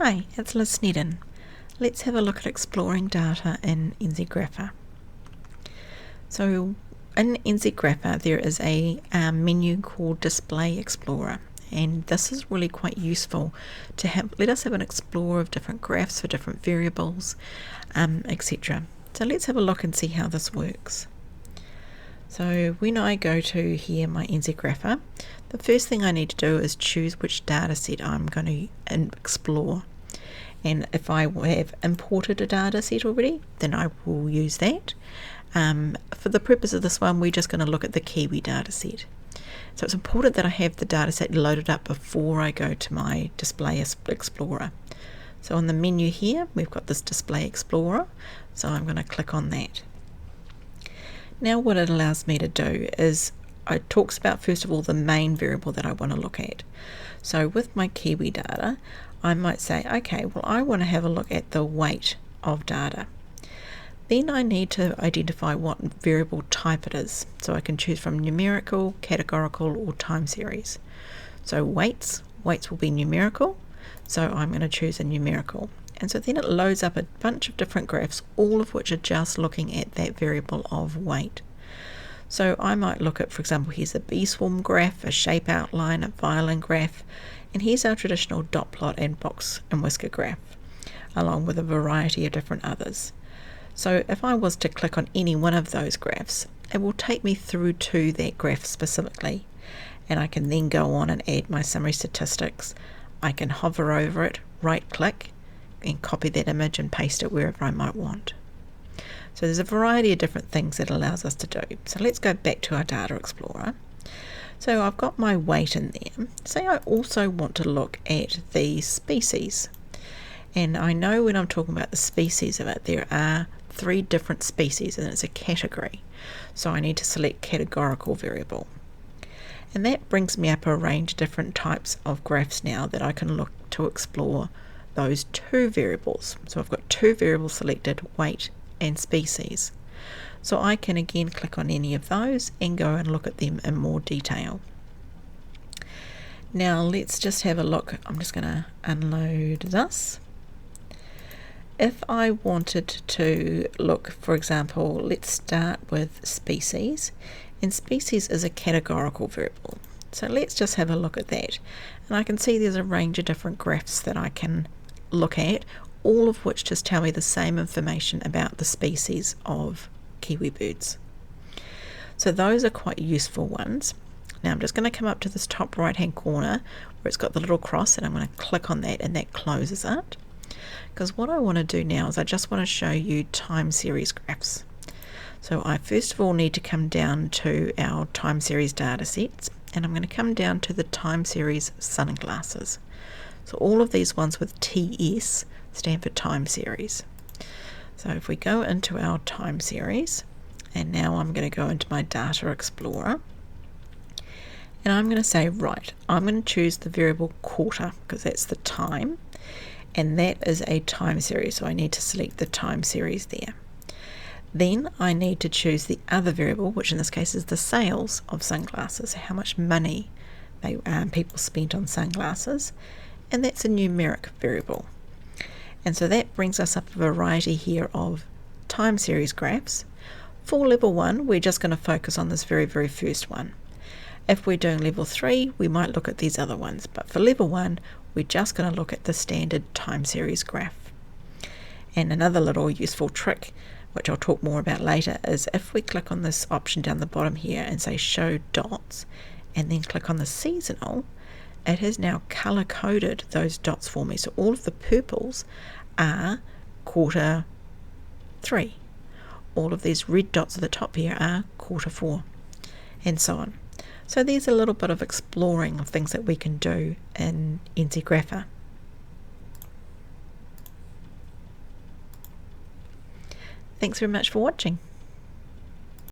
Hi, it's Liz Snedden. Let's have a look at exploring data in NZGrapher. So in NZGrapher there is a menu called Display Explorer, and this is really quite useful to let us have an explore of different graphs for different variables, etc. So let's have a look and see how this works. So when I go to here, my NZGrapher, the first thing I need to do is choose which data set I'm going to explore. And if I have imported a data set already, then I will use that. For the purpose of this one, we're just going to look at the Kiwi data set. So it's important that I have the data set loaded up before I go to my Display Explorer. So on the menu here, we've got this Display Explorer, so I'm going to click on that. Now what it allows me to do is, it talks about first of all the main variable that I want to look at. So with my Kiwi data, I might say, okay, well I want to have a look at the weight of data. Then I need to identify what variable type it is. So I can choose from numerical, categorical, or time series. So weights will be numerical, so I'm going to choose a numerical. And so then it loads up a bunch of different graphs, all of which are just looking at that variable of weight. So I might look at, for example, here's a bee swarm graph, a shape outline, a violin graph, and here's our traditional dot plot and box and whisker graph, along with a variety of different others. So if I was to click on any one of those graphs, it will take me through to that graph specifically, and I can then go on and add my summary statistics. I can hover over it, right click, and copy that image and paste it wherever I might want. So there's a variety of different things that allows us to do. So let's go back to our Data Explorer. So I've got my weight in there. Say I also want to look at the species. And I know when I'm talking about the species of it, there are 3 different species and it's a category. So I need to select categorical variable. And that brings me up a range of different types of graphs now that I can look to explore those 2 variables. So I've got 2 variables selected, weight and species. So I can again click on any of those and go and look at them in more detail. Now let's just have a look. I'm just going to unload this. If I wanted to look, for example, let's start with species, and species is a categorical variable. So let's just have a look at that. And I can see there's a range of different graphs that I can look at, all of which just tell me the same information about the species of kiwi birds. So those are quite useful ones. Now I'm just going to come up to this top right hand corner where it's got the little cross, and I'm going to click on that and that closes it. Because what I want to do now is I just want to show you time series graphs. So I first of all need to come down to our time series data sets, and I'm going to come down to the time series sunglasses. So all of these ones with TS stand for time series. So if we go into our time series, and now I'm going to go into my Data Explorer, and I'm going to say, right, I'm going to choose the variable quarter because that's the time, and that is a time series, so I need to select the time series there. Then I need to choose the other variable, which in this case is the sales of sunglasses, how much money people spent on sunglasses, and that's a numeric variable. And so that brings us up a variety here of time series graphs. For level 1, we're just going to focus on this very first one. If we're doing level 3, we might look at these other ones, but for level 1, we're just going to look at the standard time series graph. And another little useful trick, which I'll talk more about later, is if we click on this option down the bottom here and say show dots, and then click on the seasonal, it has now color coded those dots for me. So all of the purples are quarter 3. All of these red dots at the top here are quarter 4, and so on. So there's a little bit of exploring of things that we can do in NZGrapher. Thanks very much for watching.